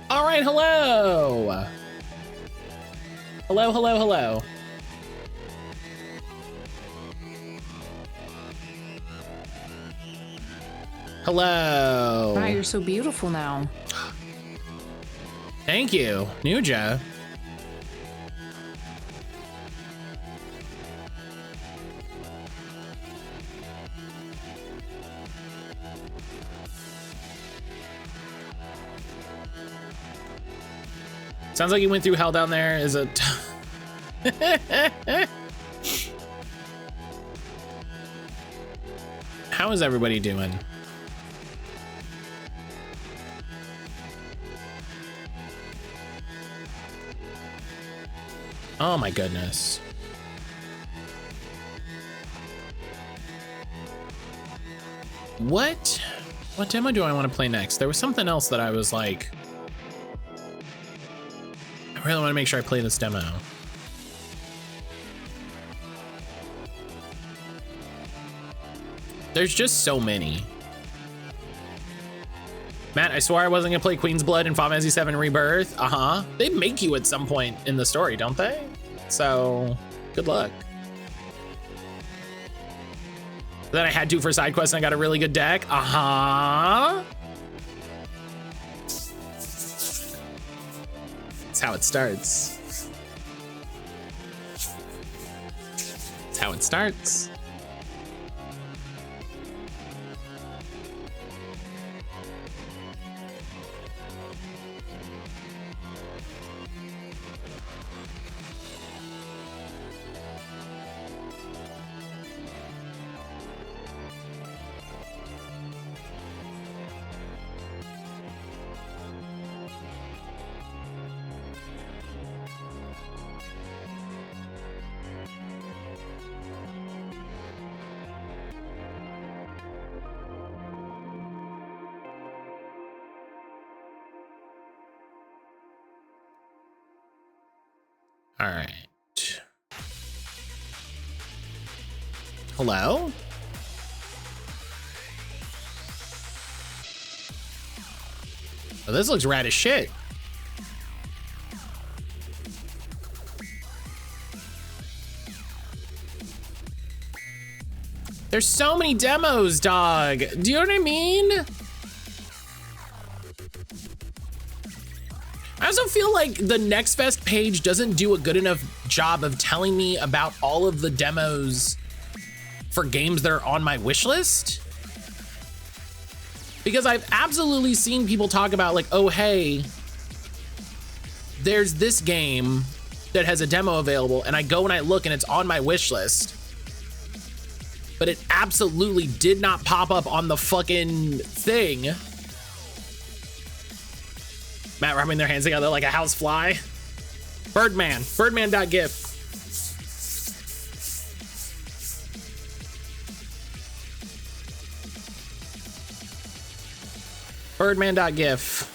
All right, hello. Hello, hello, hello. Hello. Wow, you're so beautiful now. Thank you, Nuja. Sounds like you went through hell down there. Is it? How is everybody doing? Oh my goodness. What demo do I want to play next? There was something else that I was like, I really want to make sure I play this demo. There's just so many. Matt, I swore I wasn't gonna play Queen's Blood in Final Fantasy VII Rebirth. Uh-huh. They make you at some point in the story, don't they? So, good luck. Then I had to for side quests and I got a really good deck. Uh-huh. That's how it starts. That's how it starts. All right. Hello? Oh, this looks rad as shit. There's so many demos, dog. Do you know what I mean? I also feel like the Next Fest page doesn't do a good enough job of telling me about all of the demos for games that are on my wish list. Because I've absolutely seen people talk about like, oh, hey, there's this game that has a demo available, and I go and I look and it's on my wish list. But it absolutely did not pop up on the fucking thing. Matt rubbing their hands together like a house fly. Birdman, birdman.gif. Birdman.gif.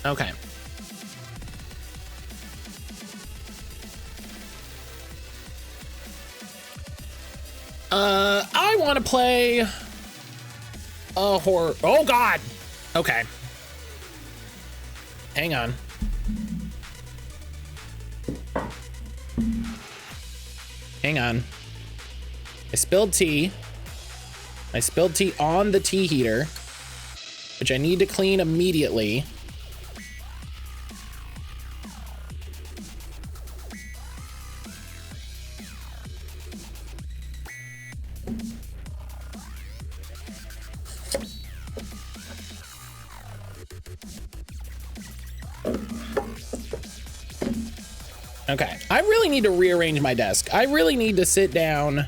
Okay. I want to play a horror. Oh God. Okay. Hang on. Hang on. I spilled tea. I spilled tea on the tea heater, which I need to clean immediately. Okay, I really need to rearrange my desk. I really need to sit down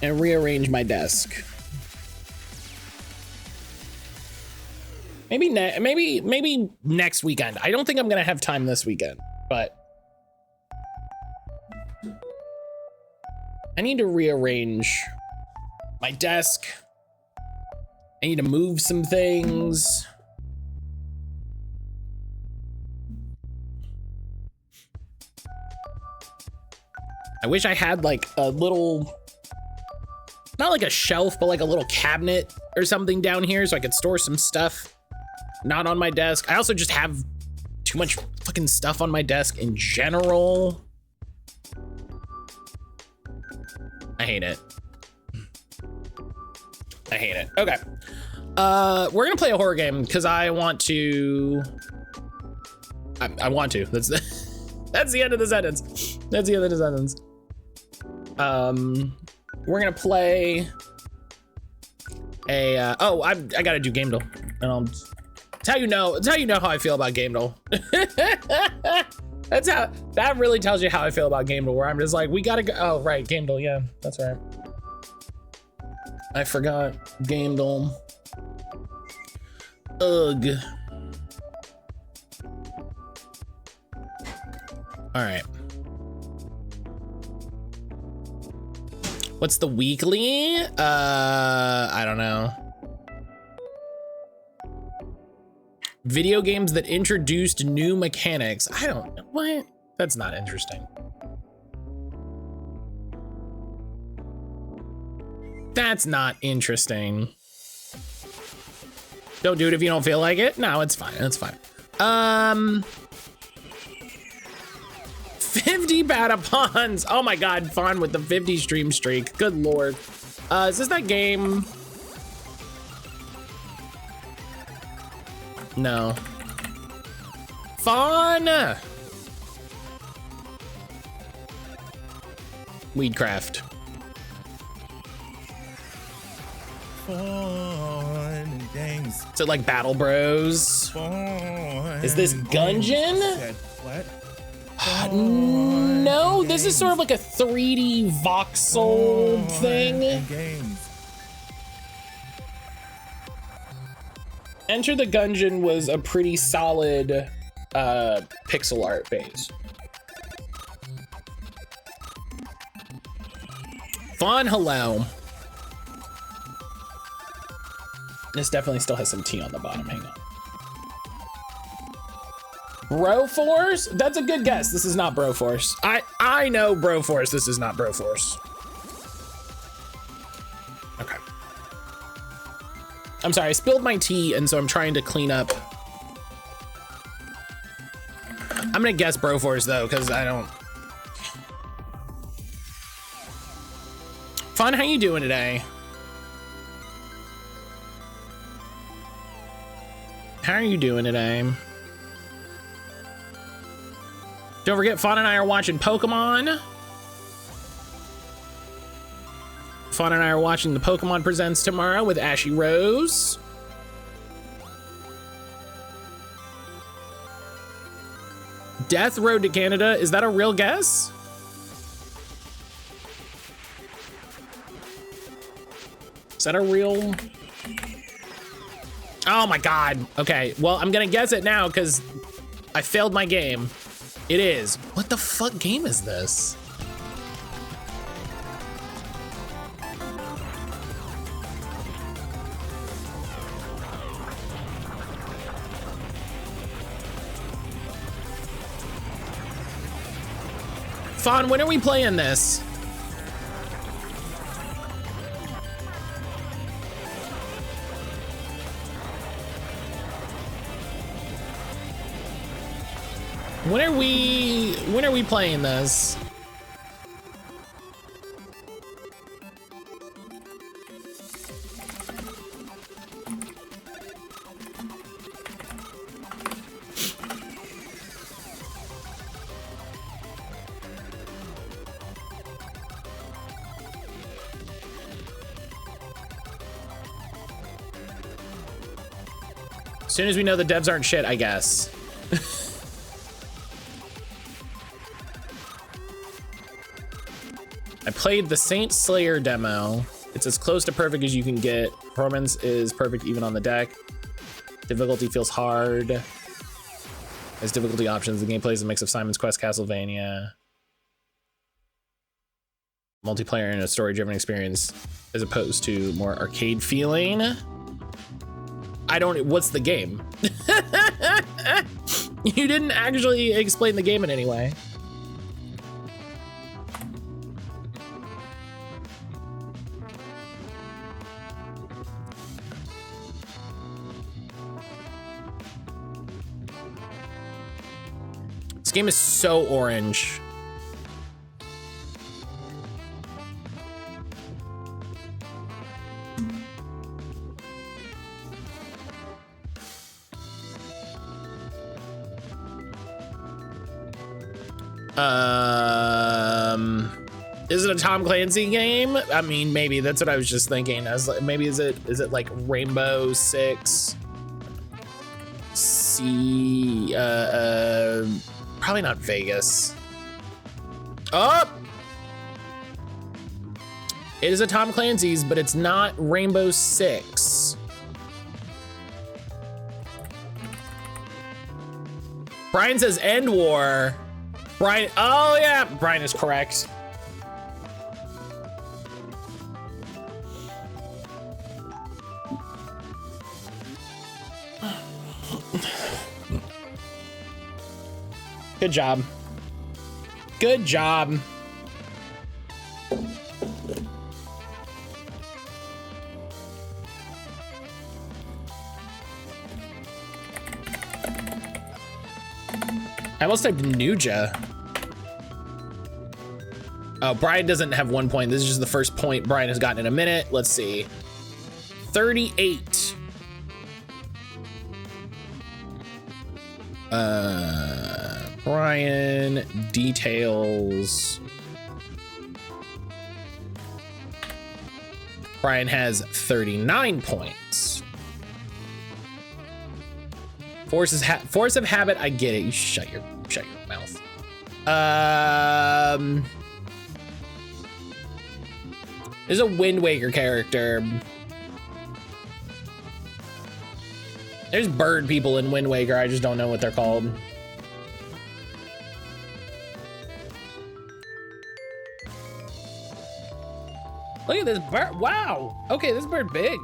and rearrange my desk. Maybe next weekend. I don't think I'm gonna have time this weekend, but I need to rearrange my desk. I need to move some things. I wish I had like a little, not like a shelf, but like a little cabinet or something down here so I could store some stuff not on my desk. I also just have too much fucking stuff on my desk in general. I hate it. I hate it. Okay. We're gonna play a horror game because I want to. I want to. That's the end of the sentence. That's the end of the sentence. We're gonna play a. Oh, I gotta do Game Duel, and it's how you know how I feel about Game Duel. That really tells you how I feel about Game Duel. Where I'm just like, we gotta go. Oh, right, Game Duel. Yeah, that's right. I forgot Game Duel. Ugh. All right. What's the weekly? I don't know. Video games that introduced new mechanics. I don't know. What? That's not interesting. That's not interesting. Don't do it if you don't feel like it. No, it's fine. It's fine. 50 Patapons. Oh my God, Fawn with the 50 stream streak. Good Lord. Is this that game? No. Fawn. Weedcraft. Fun and games. Is it like Battle Bros? Fun. Is this Gungeon? What? No, this is sort of like a 3D voxel thing. Games. Enter the Gungeon was a pretty solid pixel art base. Fawn, hello. This definitely still has some tea on the bottom. Hang on. Broforce? That's a good guess. This is not Broforce. I know Broforce. This is not Broforce. Okay. I'm sorry, I spilled my tea, and so I'm trying to clean up. I'm gonna guess Broforce though, because I don't. Fun, how you doing today? How are you doing today? Don't forget, Fawn and I are watching Pokemon. Fawn and I are watching the Pokemon Presents tomorrow with Ashy Rose. Death Road to Canada, is that a real guess? Is that a real? Oh my God. Okay, well, I'm gonna guess it now because I failed my game. It is. What the fuck game is this? Fawn, when are we playing this? When are we playing this? As soon as we know the devs aren't shit, I guess. I played the Saint Slayer demo. It's as close to perfect as you can get. Performance is perfect even on the deck. Difficulty feels hard. As difficulty options, the gameplay is a mix of Simon's Quest, Castlevania. Multiplayer and a story-driven experience as opposed to more arcade feeling. What's the game? You didn't actually explain the game in any way. game is so orange. Is it a Tom Clancy game? I mean, maybe that's what I was just thinking. I was like, maybe is it like Rainbow Six? Probably not Vegas. Oh! It is a Tom Clancy's, but it's not Rainbow Six. Brian says End War. Brian, oh yeah, Brian is correct. Good job. Good job. I almost typed Nuja. Oh, Brian doesn't have 1 point. This is just the first point Brian has gotten in a minute. Let's see. 38. Brian details. Brian has 39 points. Force of habit. I get it. You shut your mouth. There's a Wind Waker character. There's bird people in Wind Waker. I just don't know what they're called. Look at this bird. Wow. Okay, this bird big.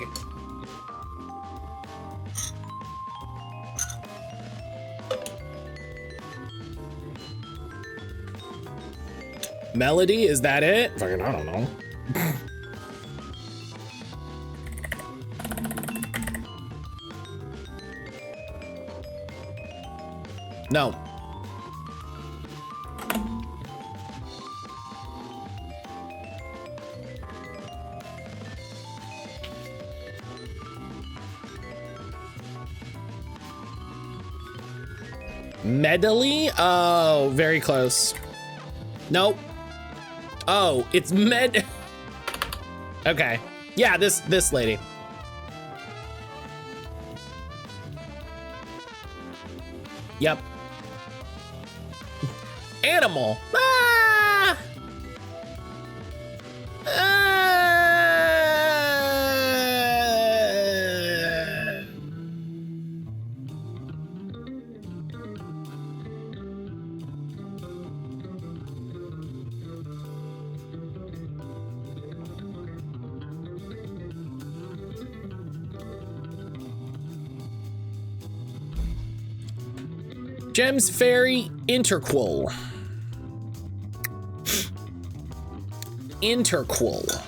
Melody, is that it? Fucking, I don't know. No. Medley? Oh, very close. Nope. Oh, it's Med. Okay. Yeah, this lady. Yep. Animal. Ah! Gems Fairy Interquil. Interquil.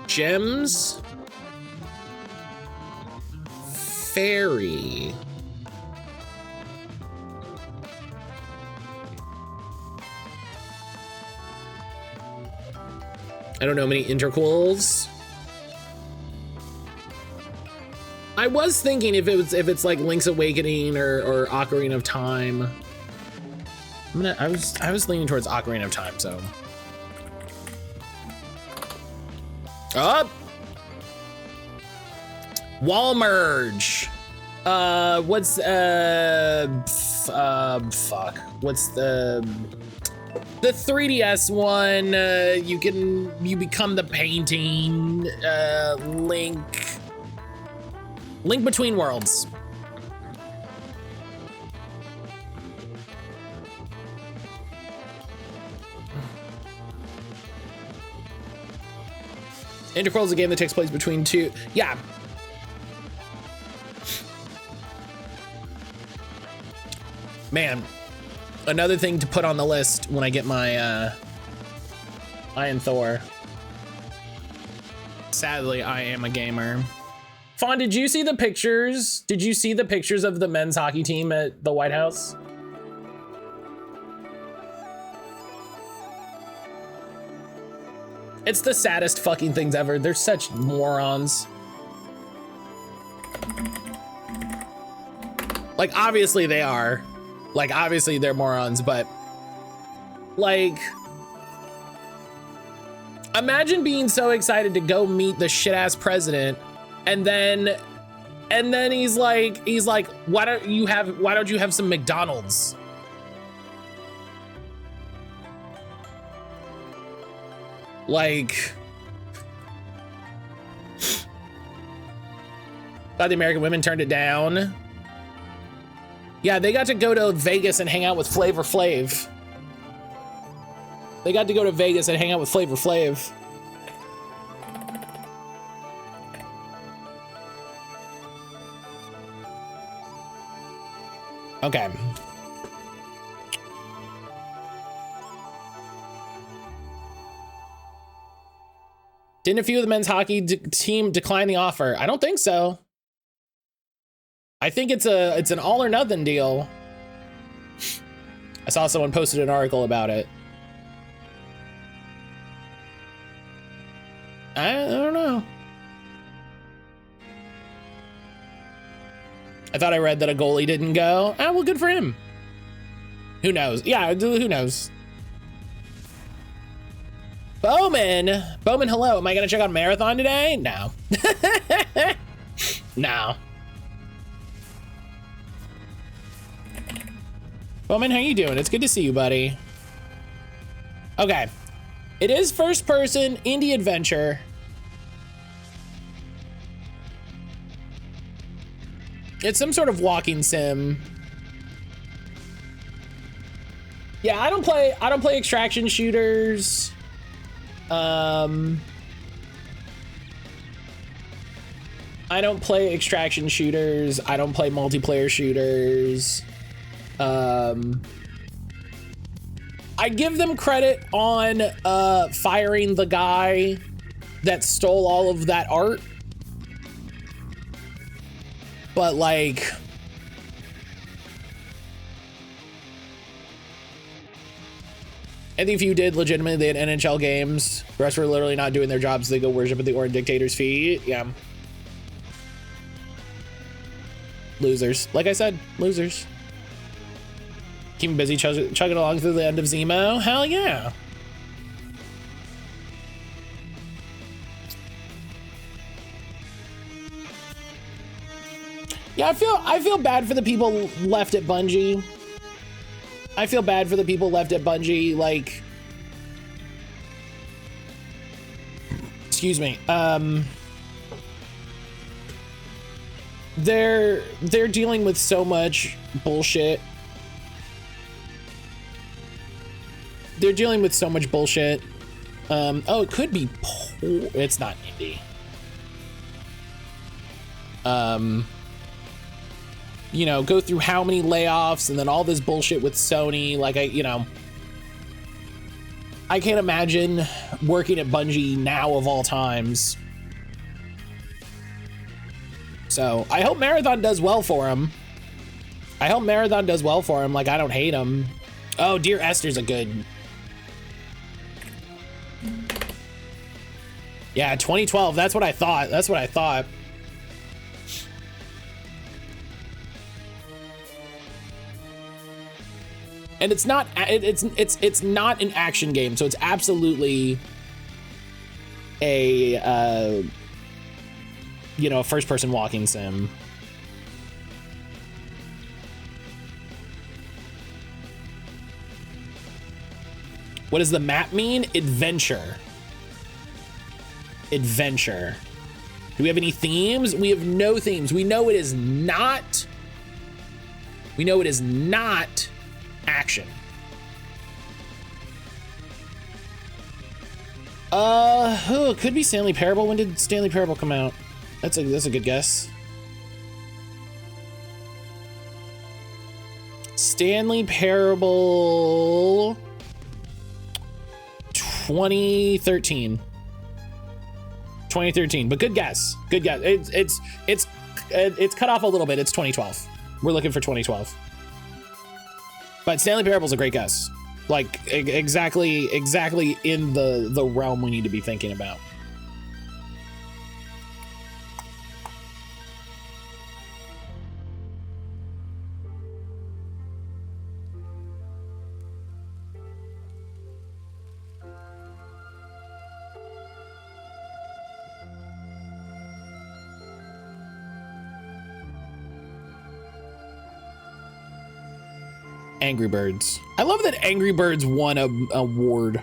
Gems Fairy. I don't know many interquils. I was thinking if it's like Link's Awakening or Ocarina of Time. I was leaning towards Ocarina of Time, so. Up. Wall merge. What's fuck. What's the 3DS one? You become the painting. Link Between Worlds. Interquil is a game that takes place between two. Yeah. Man, another thing to put on the list when I get my Iron Thor. Sadly, I am a gamer. Fawn, did you see the pictures? Did you see the pictures of the men's hockey team at the White House? It's the saddest fucking things ever. They're such morons. Like, obviously they are. Like, obviously they're morons, but like, imagine being so excited to go meet the shit-ass president, and then he's like, why don't you have some McDonald's? Like, thought the American women turned it down. Yeah, they got to go to Vegas and hang out with Flavor Flav. They got to go to Vegas and hang out with Flavor Flav. Okay. Didn't a few of the men's hockey team decline the offer? I don't think so. I think it's an all or nothing deal. I saw someone posted an article about it. I don't know. I thought I read that a goalie didn't go. Ah, well, good for him. Who knows? Yeah, who knows? Bowman, hello. Am I gonna check out Marathon today? No. No. Bowman, how you doing? It's good to see you, buddy. Okay. It is first person indie adventure. It's some sort of walking sim. Yeah, I don't play extraction shooters. I don't play extraction shooters. I don't play multiplayer shooters. I give them credit on firing the guy that stole all of that art. But like, I think if you did legitimately, they had NHL games. The rest were literally not doing their jobs. They go worship at the Orange Dictator's feet. Yeah. Losers. Like I said, losers. Keep them busy chugging along through the end of Zemo. Hell yeah. Yeah, I feel bad for the people left at Bungie. I feel bad for the people left at Bungie, like, excuse me. They're dealing with so much bullshit. They're dealing with so much bullshit. Oh, it could be it's not indie. You know, go through how many layoffs and then all this bullshit with Sony. Like, I can't imagine working at Bungie now of all times. So I hope Marathon does well for him. Like, I don't hate him. Oh, Dear Esther's a good. Yeah, 2012. That's what I thought. And it's not not an action game, so it's absolutely a you know, first person walking sim. What does the map mean? Adventure. Adventure. Do we have any themes? We have no themes. We know it is not action. It could be Stanley Parable. When did Stanley Parable come out? That's a good guess. Stanley Parable 2013. 2013, but good guess. Good guess. It's cut off a little bit. It's 2012. We're looking for 2012. But Stanley Parable's a great guess. Like exactly in the realm we need to be thinking about. Angry Birds. I love that Angry Birds won a award.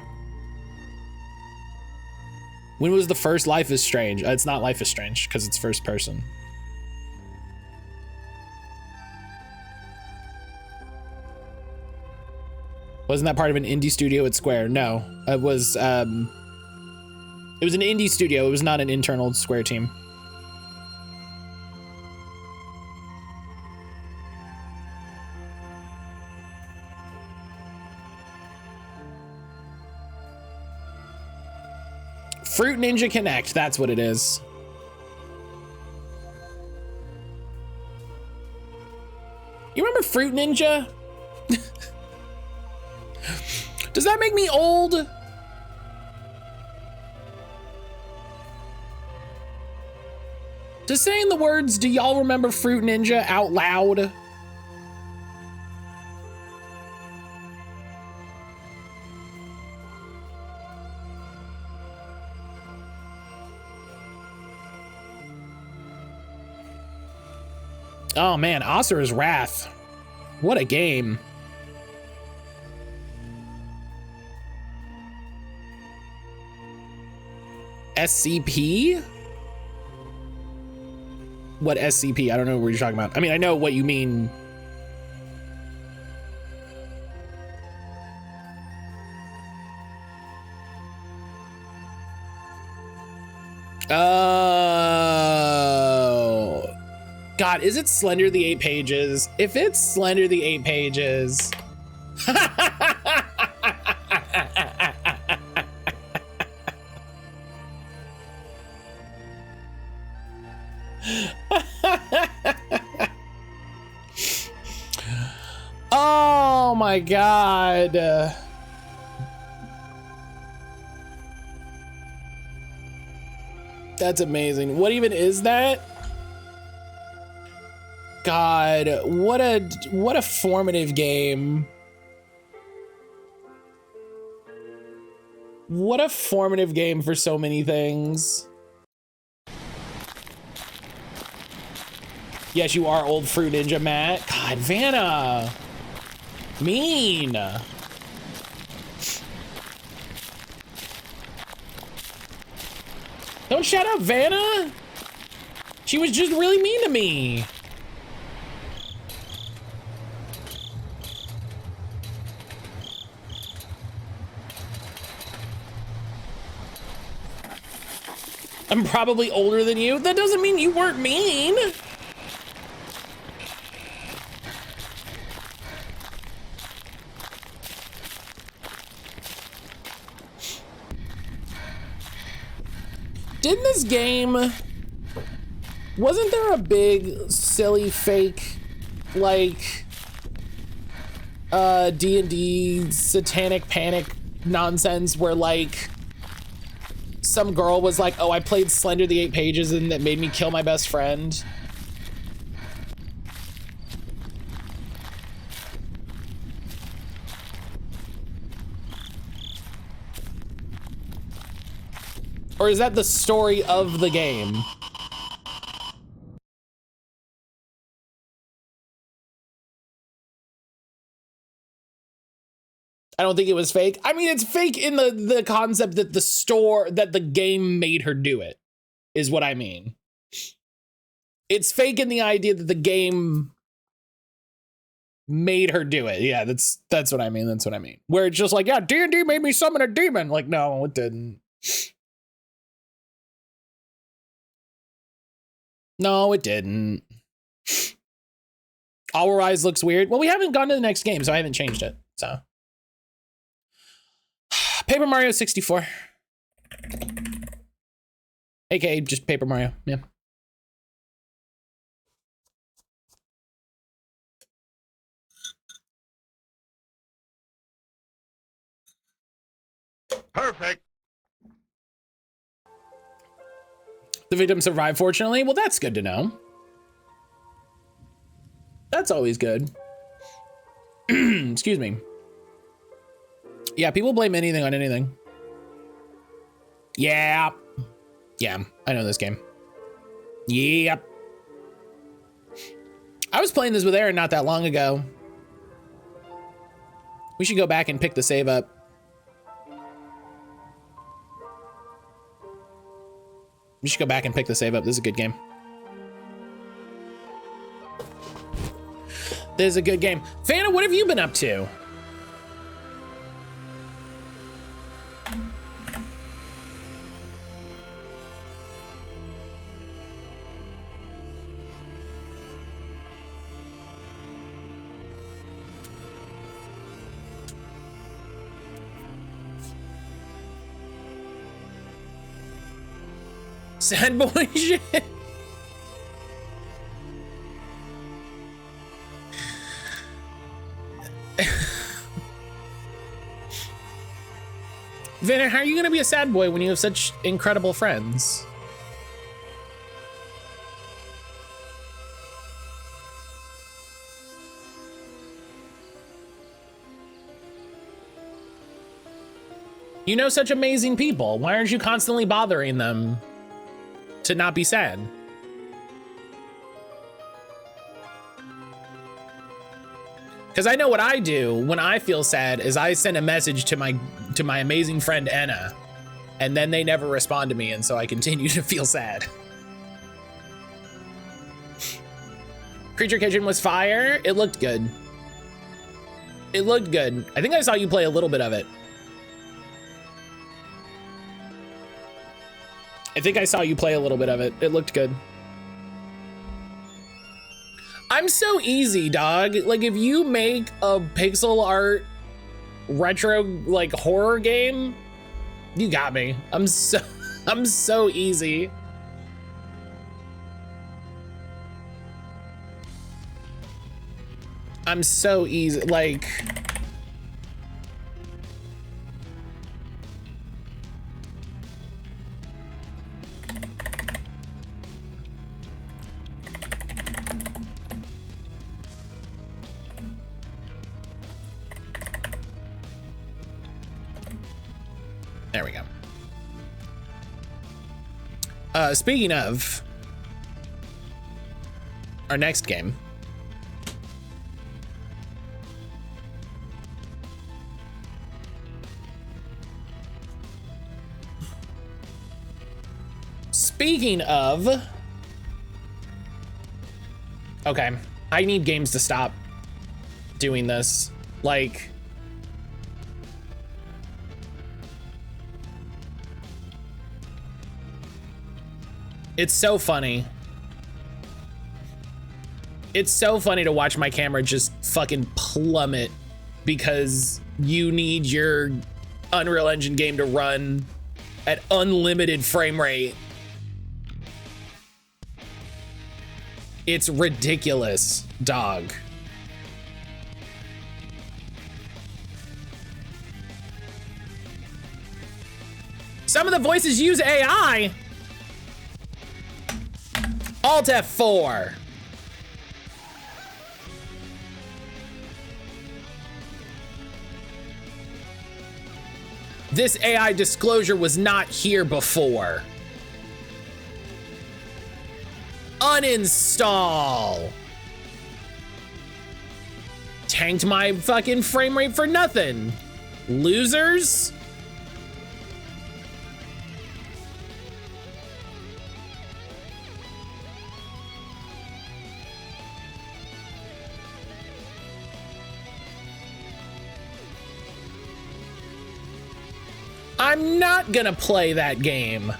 When was the first Life is Strange? It's not Life is Strange because it's first person. Wasn't that part of an indie studio at Square? No, it was an indie studio. It was not an internal Square team. Fruit Ninja Connect, that's what it is. You remember Fruit Ninja? Does that make me old? Just saying the words, do y'all remember Fruit Ninja out loud? Oh man, Asura's Wrath. What a game. SCP? What SCP? I don't know what you're talking about. I mean, I know what you mean. Oh. God, is it Slender the 8 Pages? If it's Slender the 8 Pages. Oh my God. That's amazing. What even is that? God, what a formative game. What a formative game for so many things. Yes, you are old Fruit Ninja, Matt. God, Vanna. Mean. Don't shout out Vanna. She was just really mean to me. I'm probably older than you. That doesn't mean you weren't mean. Didn't this game, wasn't there a big silly fake like D&D satanic panic nonsense where like some girl was like, oh, I played Slender the 8 Pages and that made me kill my best friend? Or is that the story of the game? I don't think it was fake. I mean, it's fake in the concept that the game made her do it, is what I mean. It's fake in the idea that the game made her do it. Yeah, that's what I mean. That's what I mean. Where it's just like, yeah, D&D made me summon a demon. Like, no, it didn't. No, it didn't. Our Eyes looks weird. Well, we haven't gone to the next game, so I haven't changed it. So, Paper Mario 64. AKA just Paper Mario, yeah. Perfect. The victim survived, fortunately. Well, that's good to know. That's always good. Excuse me. Yeah, people blame anything on anything. Yeah. Yeah, I know this game. Yep. I was playing this with Aaron not that long ago. We should go back and pick the save up. We should go back and pick the save up. This is a good game. This is a good game. Fanta, what have you been up to? Sad boy shit. Vanna, how are you gonna be a sad boy when you have such incredible friends? You know such amazing people. Why aren't you constantly bothering them to not be sad? Because I know what I do when I feel sad is I send a message to my amazing friend Enna, and then they never respond to me, and so I continue to feel sad. Creature Kitchen was fire. It looked good. It looked good. I think I saw you play a little bit of it. I think I saw you play a little bit of it. It looked good. I'm so easy, dog. Like, if you make a pixel art retro, like, horror game, you got me. I'm so easy. I'm so easy, like... There we go. Speaking of our next game. Speaking of, okay, I need games to stop doing this. Like, it's so funny. It's so funny to watch my camera just fucking plummet because you need your Unreal Engine game to run at unlimited frame rate. It's ridiculous, dog. Some of the voices use AI. Alt F4. This AI disclosure was not here before. Uninstall. Tanked my fucking frame rate for nothing. Losers. I'm not gonna play that game.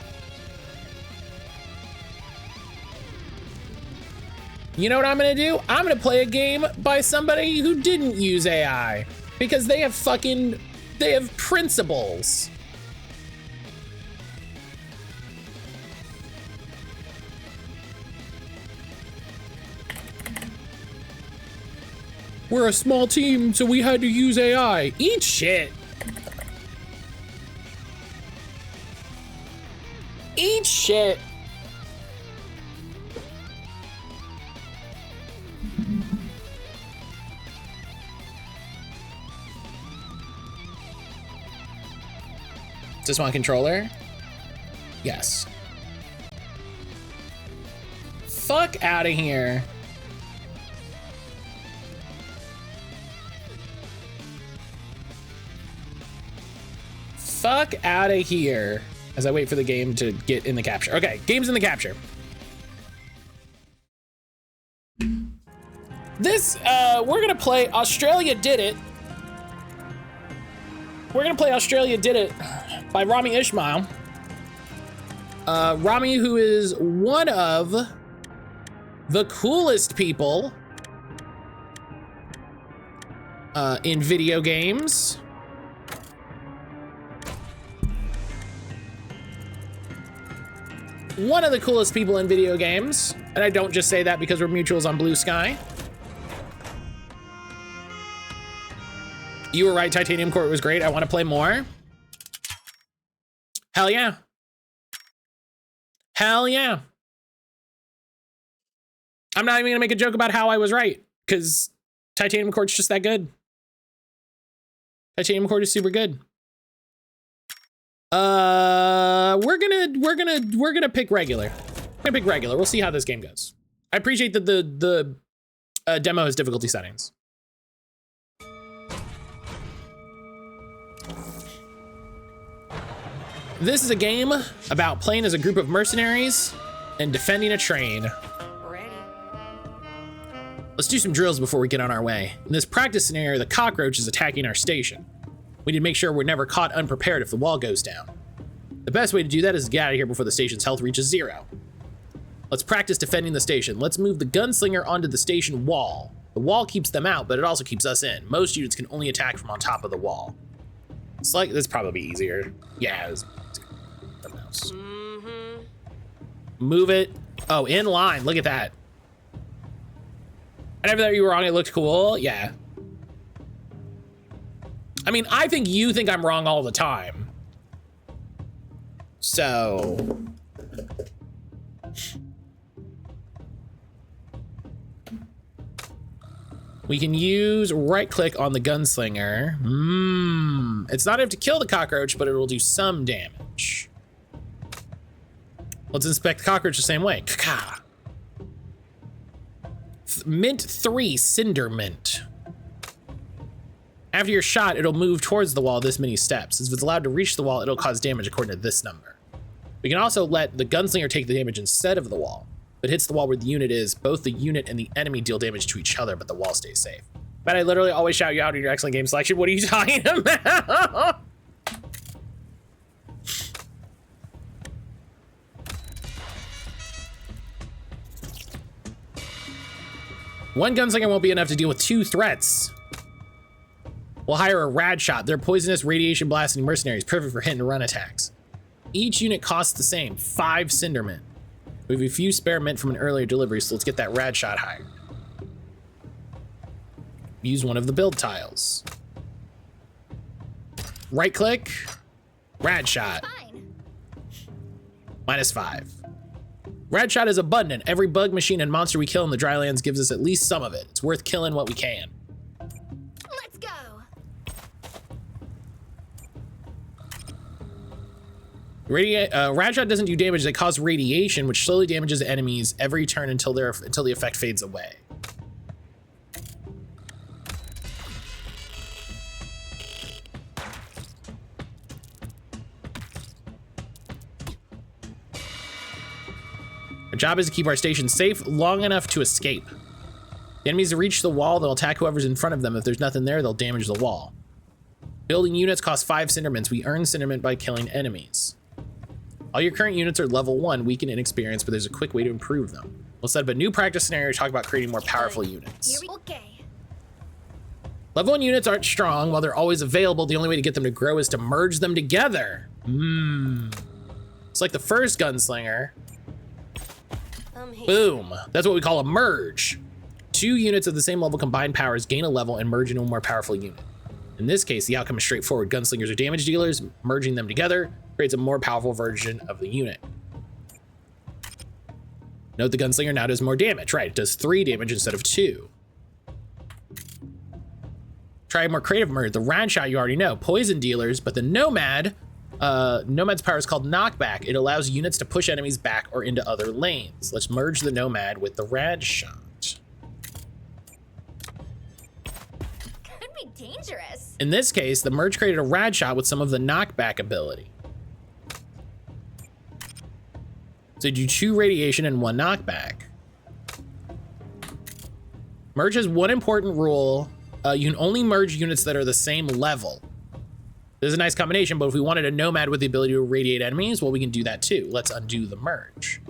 You know what I'm gonna do? I'm gonna play a game by somebody who didn't use AI because they have principles. We're a small team, so we had to use AI. Eat shit. Eat shit. Does this want a controller? Yes. Fuck out of here. Fuck out of here as I wait for the game to get in the capture. Okay, game's in the capture. This, we're gonna play Australia Did It. We're gonna play Australia Did It by Rami Ishmael. Rami, who is one of the coolest people in video games. One of the coolest people in video games. And I don't just say that because we're mutuals on Blue Sky. You were right, Titanium Court was great. I want to play more. Hell yeah. Hell yeah. I'm not even gonna make a joke about how I was right, because Titanium Court's just that good. Titanium Court is super good. We're gonna pick regular. We're gonna pick regular. We'll see how this game goes. I appreciate that the demo has difficulty settings. This is a game about playing as a group of mercenaries and defending a train. Ready. Let's do some drills before we get on our way. In this practice scenario, the cockroach is attacking our station. We need to make sure we're never caught unprepared if the wall goes down. The best way to do that is to get out of here before the station's health reaches 0. Let's practice defending the station. Let's move the gunslinger onto the station wall. The wall keeps them out, but it also keeps us in. Most units can only attack from on top of the wall. It's like, this probably be easier. Yeah, the mouse. Move it. Oh, in line. Look at that. I never thought you were wrong. It looked cool. Yeah. I mean, I think you think I'm wrong all the time. So. We can use right click on the gunslinger. It's not enough to kill the cockroach, but it will do some damage. Let's inspect the cockroach the same way. Ka-ka. Mint 3, Cinder Mint. After you're shot, it'll move towards the wall this many steps. If it's allowed to reach the wall, it'll cause damage according to this number. We can also let the gunslinger take the damage instead of the wall. If it hits the wall where the unit is, both the unit and the enemy deal damage to each other, but the wall stays safe. But I literally always shout you out in your excellent game selection. What are you talking about? One gunslinger won't be enough to deal with 2 threats. We'll hire a rad shot. They're poisonous, radiation blasting mercenaries, perfect for hit and run attacks. Each unit costs the same, 5 cinder mint. We have a few spare mint from an earlier delivery, so let's get that rad shot hired. Use one of the build tiles. Right click, rad shot. Fine. -5. Rad shot is abundant. Every bug, machine, and monster we kill in the drylands gives us at least some of it. It's worth killing what we can. Let's go. Rad shot doesn't do damage. They cause radiation, which slowly damages enemies every turn until the effect fades away. Our job is to keep our station safe long enough to escape. The enemies reach the wall, they'll attack whoever's in front of them. If there's nothing there, they'll damage the wall. Building units cost 5 cindermints. We earn cindermint by killing enemies. All your current units are level 1, weak and inexperienced, but there's a quick way to improve them. We'll set up a new practice scenario to talk about creating more powerful units. Okay. Level 1 units aren't strong. While they're always available, the only way to get them to grow is to merge them together. It's like the first gunslinger. Boom. That's what we call a merge. 2 units of the same level combined powers gain a level and merge into a more powerful unit. In this case, the outcome is straightforward. Gunslingers are damage dealers. Merging them together creates a more powerful version of the unit. Note the gunslinger now does more damage. Right, it does 3 damage instead of 2. Try a more creative murder. The round shot you already know. Poison dealers, but the nomad, nomad's power is called knockback. It allows units to push enemies back or into other lanes. Let's merge the nomad with the rad shot. Could be dangerous. In this case, the merge created a rad shot with some of the knockback ability. So do 2 radiation and 1 knockback. Merge has one important rule. You can only merge units that are the same level. This is a nice combination, but if we wanted a nomad with the ability to radiate enemies, well, we can do that too. Let's undo the merge.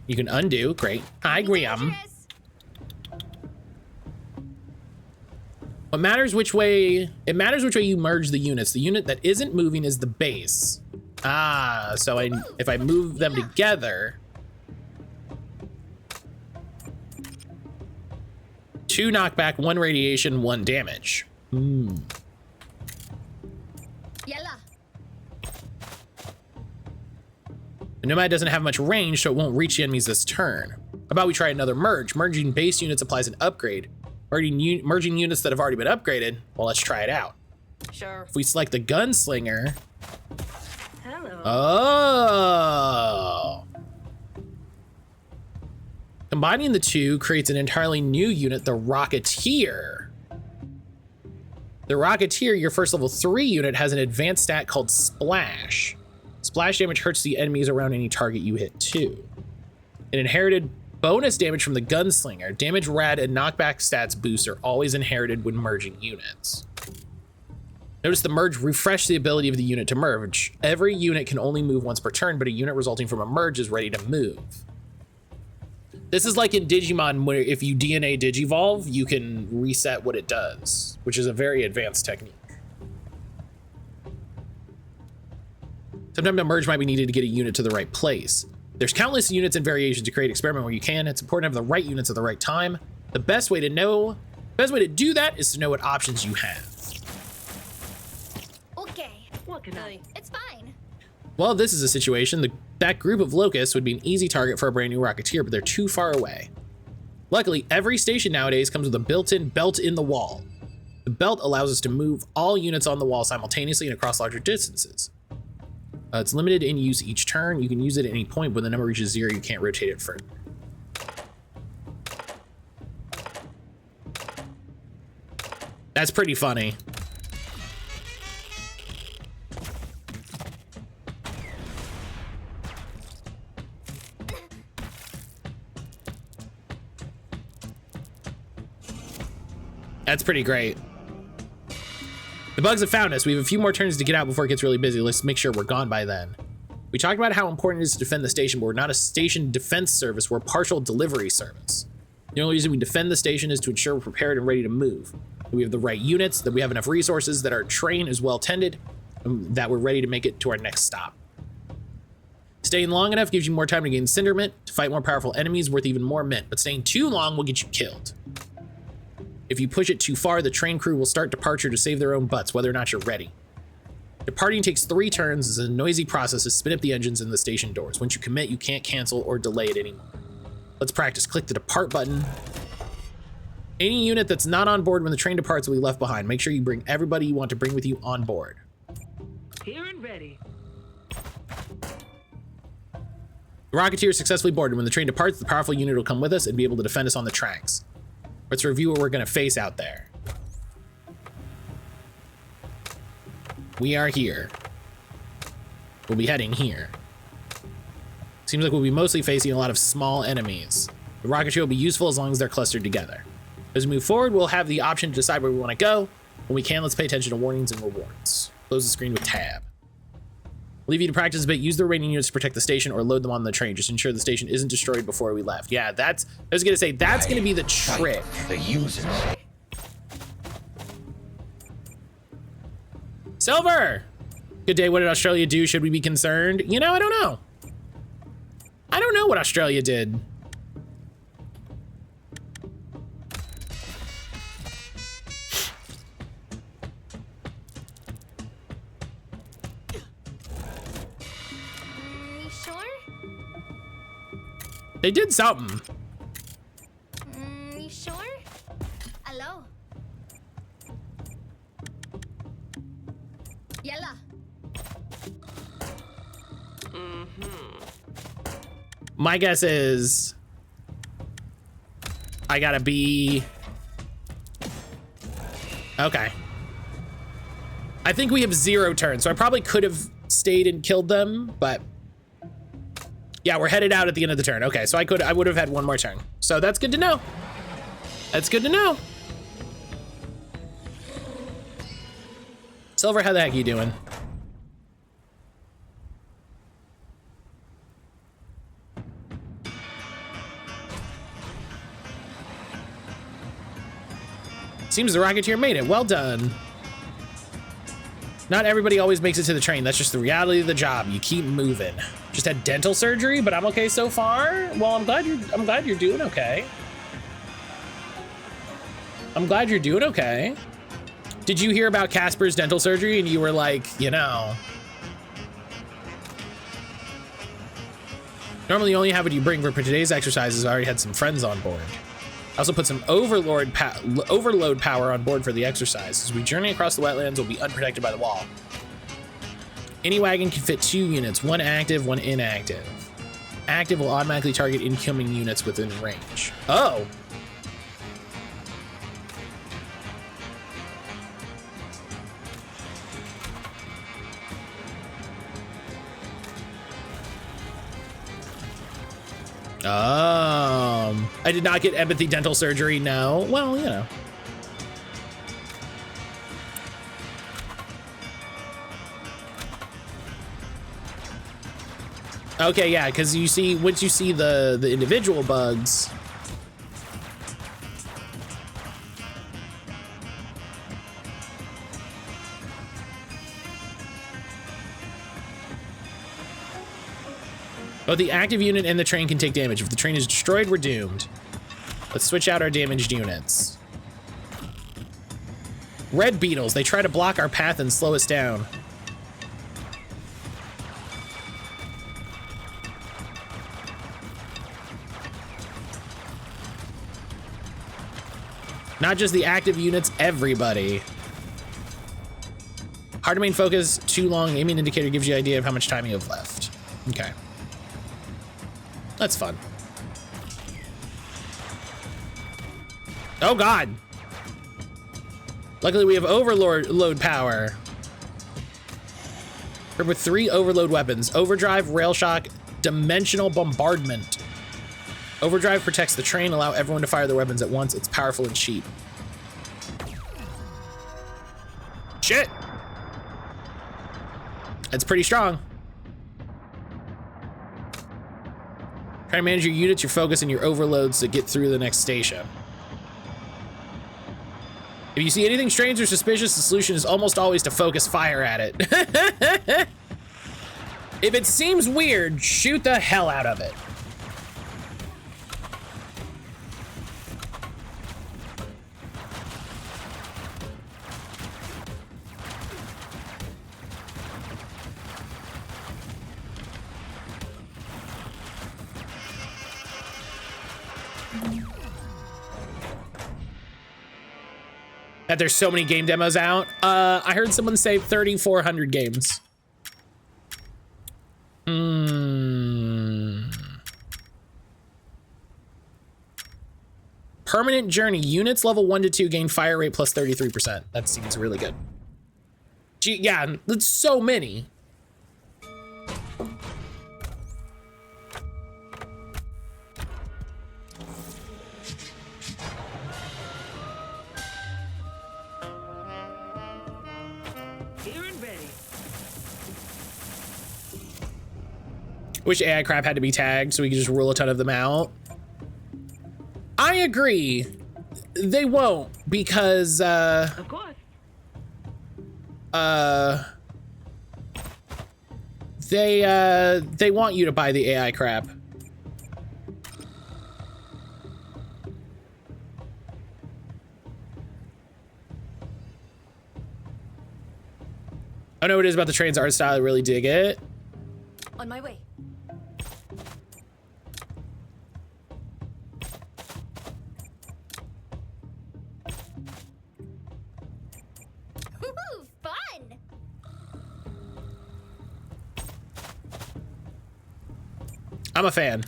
You can undo, great. Hi, Graham. It matters which way you merge the units. The unit that isn't moving is the base. Ah, so if I move them together, 2 knockback, 1 radiation, 1 damage. Yalla. The nomad doesn't have much range, so it won't reach the enemies this turn. How about we try another merge? Merging base units applies an upgrade. Merging units that have already been upgraded, well, let's try it out. Sure. If we select the gunslinger. Hello. Oh. Combining the 2 creates an entirely new unit, the Rocketeer. The Rocketeer, your first level 3 unit, has an advanced stat called Splash. Splash damage hurts the enemies around any target you hit too. An inherited bonus damage from the Gunslinger. Damage, rad, and knockback stats boosts are always inherited when merging units. Notice the merge refresh the ability of the unit to merge. Every unit can only move once per turn, but a unit resulting from a merge is ready to move. This is like in Digimon, where if you DNA digivolve, you can reset what it does, which is a very advanced technique. Sometimes a merge might be needed to get a unit to the right place. There's countless units and variations to create experiment where you can. It's important to have the right units at the right time. The best way to do that is to know what options you have. Okay. What can I? It's fine. Well, this is a situation. That group of locusts would be an easy target for a brand new Rocketeer, but they're too far away. Luckily, every station nowadays comes with a built-in belt in the wall. The belt allows us to move all units on the wall simultaneously and across larger distances. It's limited in use each turn. You can use it at any point. When the number reaches 0, you can't rotate it further. That's pretty funny. That's pretty great. The bugs have found us. We have a few more turns to get out before it gets really busy. Let's make sure we're gone by then. We talked about how important it is to defend the station, but we're not a station defense service. We're a partial delivery service. The only reason we defend the station is to ensure we're prepared and ready to move. That we have the right units, that we have enough resources, that our train is well tended, and that we're ready to make it to our next stop. Staying long enough gives you more time to gain Cindermint, to fight more powerful enemies worth even more mint, but staying too long will get you killed. If you push it too far, the train crew will start departure to save their own butts, whether or not you're ready. Departing takes 3 turns. It's a noisy process to spin up the engines and the station doors. Once you commit, you can't cancel or delay it anymore. Let's practice. Click the depart button. Any unit that's not on board when the train departs will be left behind. Make sure you bring everybody you want to bring with you on board. Here and ready. The Rocketeer is successfully boarded. When the train departs, the powerful unit will come with us and be able to defend us on the tracks. Let's review what we're going to face out there. We are here. We'll be heading here. Seems like we'll be mostly facing a lot of small enemies. The Rocketeer will be useful as long as they're clustered together. As we move forward, we'll have the option to decide where we want to go. When we can, let's pay attention to warnings and rewards. Close the screen with tab. Leave you to practice a bit. Use the remaining units to protect the station or load them on the train. Just ensure the station isn't destroyed before we left. Yeah, I was gonna say, that's gonna be the trick. The users. Silver! Good day, what did Australia do? Should we be concerned? You know, I don't know. I don't know what Australia did. They did something. You sure? Hello. Yalla. My guess is I gotta be... Okay. I think we have 0 turns, so I probably could have stayed and killed them, but yeah, we're headed out at the end of the turn. Okay, so I would have had 1 more turn. So that's good to know. That's good to know. Silver, how the heck are you doing? Seems the Rocketeer made it. Well done. Not everybody always makes it to the train. That's just the reality of the job. You keep moving. Just had dental surgery, but I'm okay so far. Well, I'm glad you're doing okay. I'm glad you're doing okay. Did you hear about Casper's dental surgery and you were like, you know, normally you only have what you bring for today's exercises. I already had some friends on board. I also put some overload power on board for the exercise. As we journey across the wetlands, we'll be unprotected by the wall. Any wagon can fit 2 units, 1 active, 1 inactive. Active will automatically target incoming units within range. Oh. I did not get empathy dental surgery, no. Well, you know. Okay, yeah, because you see, once you see the individual bugs. Both the active unit and the train can take damage. If the train is destroyed, we're doomed. Let's switch out our damaged units. Red beetles, they try to block our path and slow us down. Not just the active units, everybody. Hard to main focus, too long. Aiming indicator gives you an idea of how much time you have left. Okay. That's fun. Oh God. Luckily we have overload power. Equipped with 3 overload weapons. Overdrive, rail shock, dimensional bombardment. Overdrive protects the train, allow everyone to fire their weapons at once. It's powerful and cheap. Shit. That's pretty strong. Try to manage your units, your focus, and your overloads to get through the next station. If you see anything strange or suspicious, the solution is almost always to focus fire at it. If it seems weird, shoot the hell out of it. That there's so many game demos out. I heard someone say 3,400 games. Permanent journey. Units level 1 to 2 gain fire rate plus 33%. That seems really good. Gee, yeah, that's so many. Wish AI crap had to be tagged so we could just rule a ton of them out. I agree. They won't because Of course. they want you to buy the AI crap. I know what it is about the train's art style. I really dig it. On my way. I'm a fan.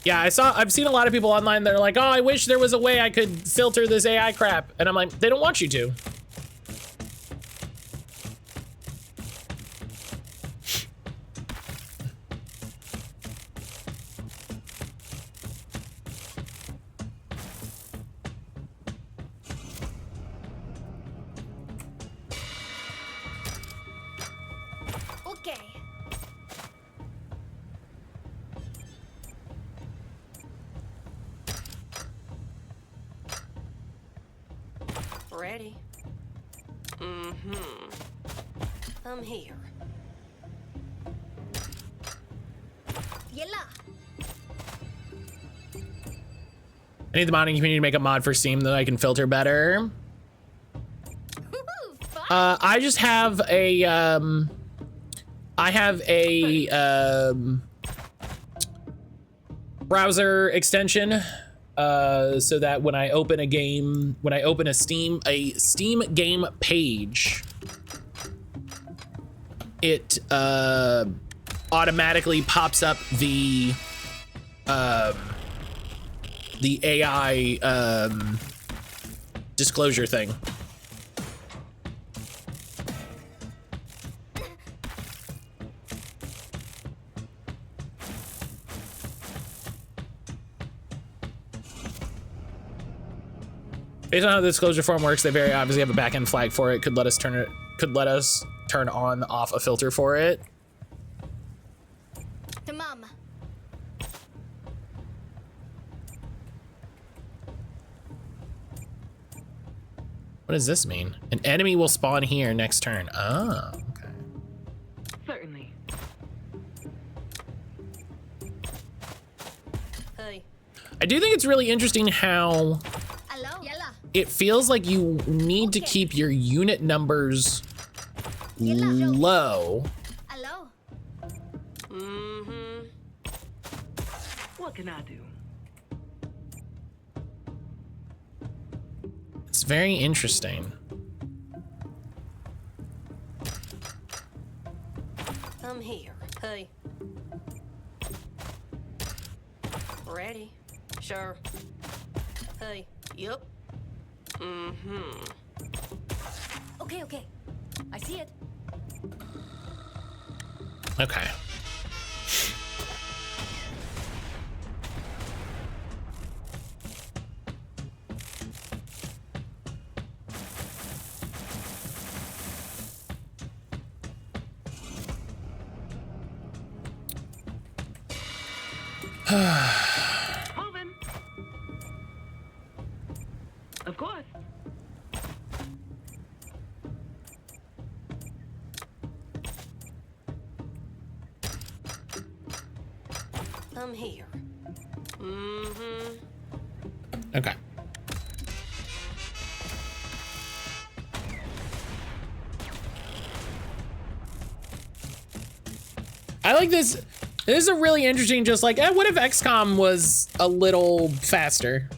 Yeah, I've seen a lot of people online that are like, oh, I wish there was a way I could filter this AI crap. And I'm like, they don't want you to. Okay. Ready? Mm-hmm. I'm here. Yella. I need the modding community to make a mod for Steam that I can filter better. Woohoo, fun. I just have a, browser extension, so that when I open a game, when I open a Steam game page, it automatically pops up the AI disclosure thing. Based on how the disclosure form works, they very obviously have a backend flag for it. Could let us turn on off a filter for it. Tamam. What does this mean? An enemy will spawn here next turn. Oh, okay. Certainly. Hey. I do think it's really interesting how Hello. Yella. it feels like you need to keep your unit numbers low. Hello. Mm-hmm. What can I do? It's very interesting. I'm here. Hey. Ready? Sure. Hey. Yup. Mm-hmm. Okay, okay. I see it. Okay. Moving. Of course. I'm here. Mm-hmm. Okay. I like this. This is a really interesting, just like, what if XCOM was a little faster?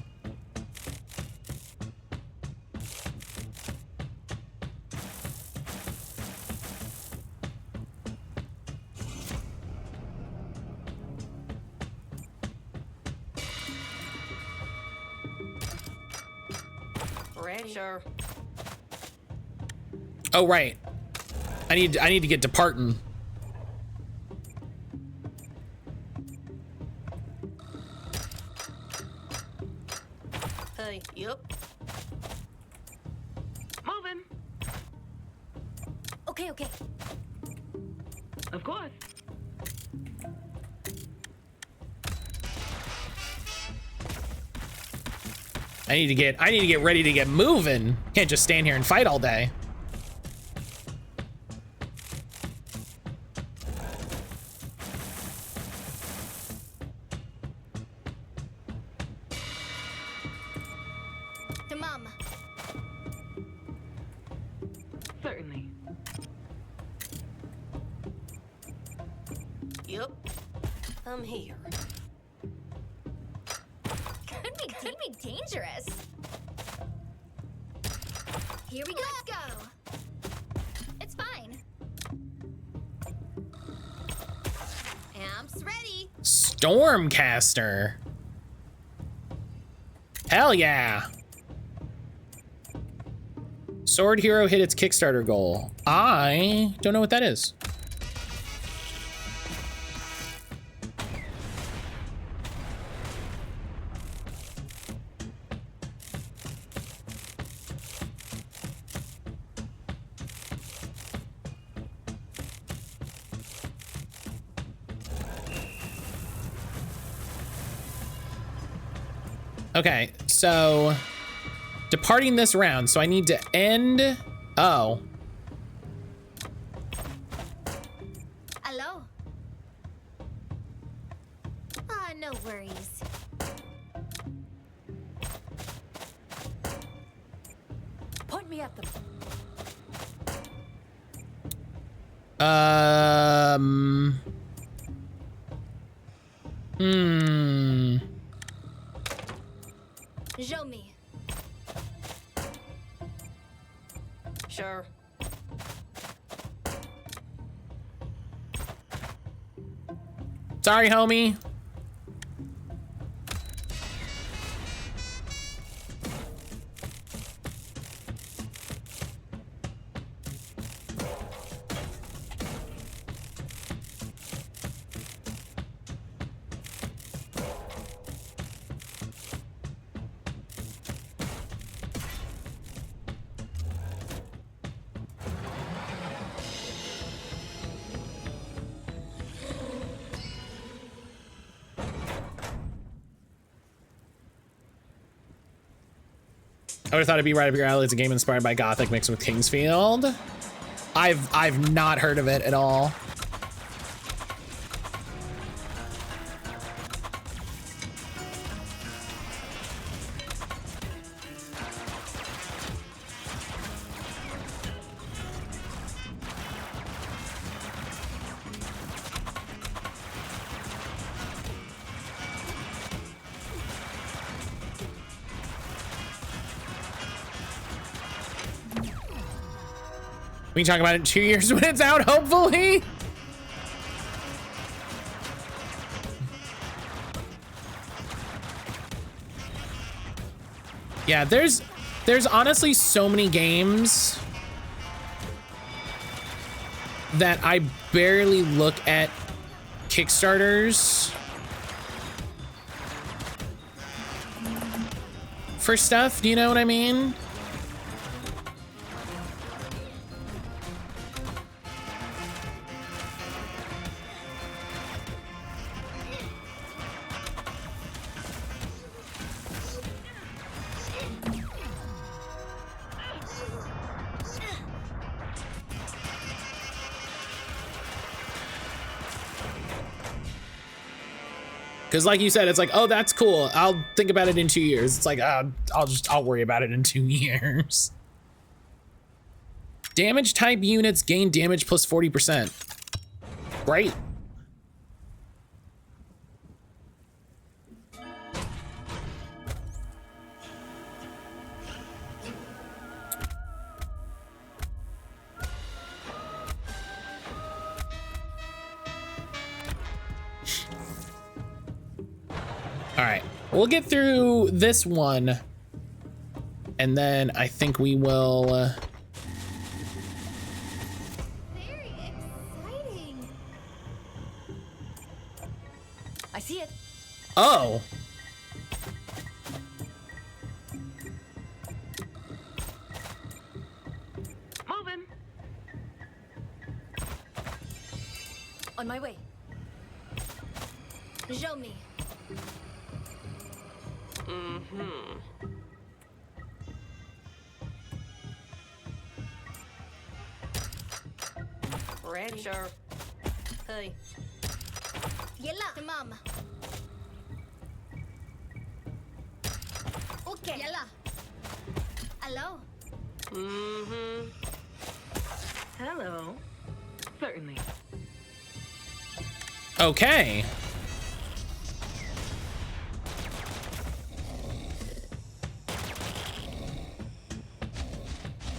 Ready? Sure. Oh, right. I need to get to Parton. Hey. Yup. Moving. Okay, okay. Of course. I need to get ready to get moving. Can't just stand here and fight all day. Tamam. Certainly. Yup. I'm here. Could be dangerous. Here we go. Let's go. Stormcaster. Hell yeah. Sword Hero hit its Kickstarter goal. I don't know what that is. Okay, so departing this round, so I need to end. Oh. Hello. Ah, no worries. Point me at them. Show me. Sure. Sorry, homie. I would have thought it'd be right up your alley. It's a game inspired by Gothic mixed with Kingsfield. I've not heard of it at all. We can talk about it in 2 years when it's out, hopefully. Yeah, there's honestly so many games that I barely look at Kickstarters for stuff. Do you know what I mean? Because like you said, it's like, oh, that's cool. I'll think about it in 2 years. It's like, I'll worry about it in 2 years. Damage type units gain damage plus 40%. Great. All right, we'll get through this one, and then I think we will. Very exciting. I see it. Oh. Moving. On my way. Show me. Ready? Sure. Hey. Yalla, tamam. Okay. Yalla. Hello. Hello. Certainly. Okay.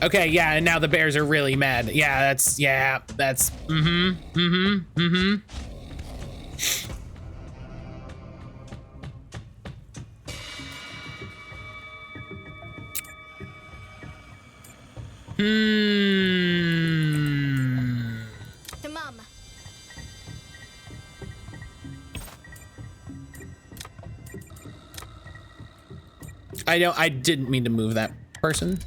Okay, yeah, and now the bears are really mad. Yeah, that's Tamam. I didn't mean to move that person.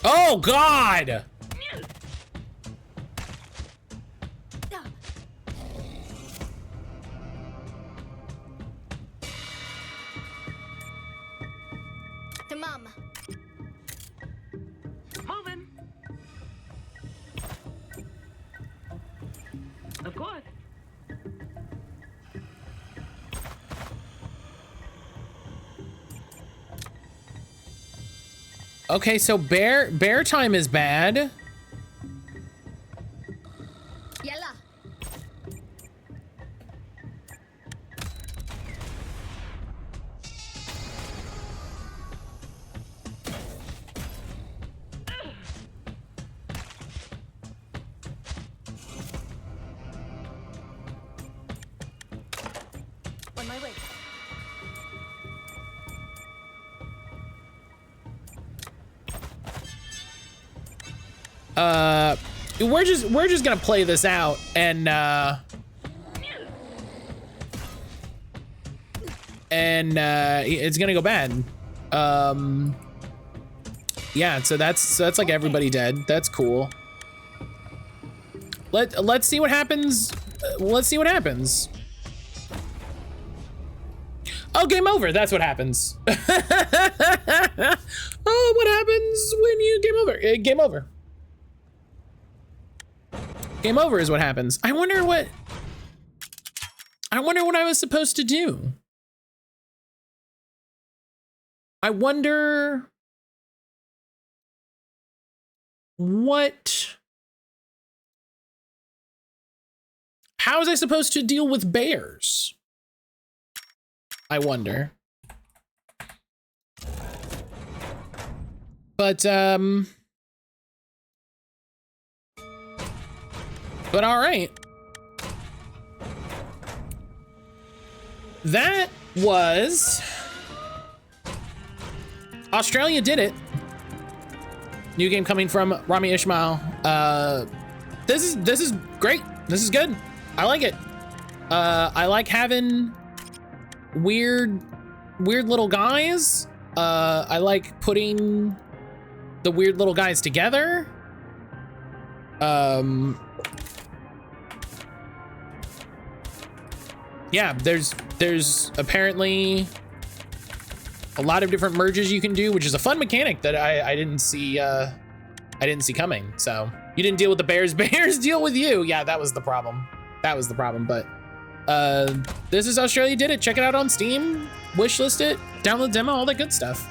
Oh God! Tamam. Moving. Of course. Okay, so bear time is bad. Yalla. On my way. We're just gonna play this out and it's gonna go bad. Yeah, so that's like everybody dead. That's cool. Let's see what happens. Let's see what happens. Oh, game over. That's what happens. Oh, what happens when you game over? Game over. Game over is what happens. I wonder what I was supposed to do. I wonder how was I supposed to deal with bears? I wonder. But all right. That was Australia did it. New game coming from Rami Ishmael. This is great. This is good. I like it. I like having weird little guys. I like putting the weird little guys together. Yeah, there's apparently a lot of different merges you can do, which is a fun mechanic that I didn't see coming. So you didn't deal with the bears. Bears deal with you. Yeah, that was the problem. But this is Australia did it. Check it out on Steam, wishlist it, download the demo, all that good stuff.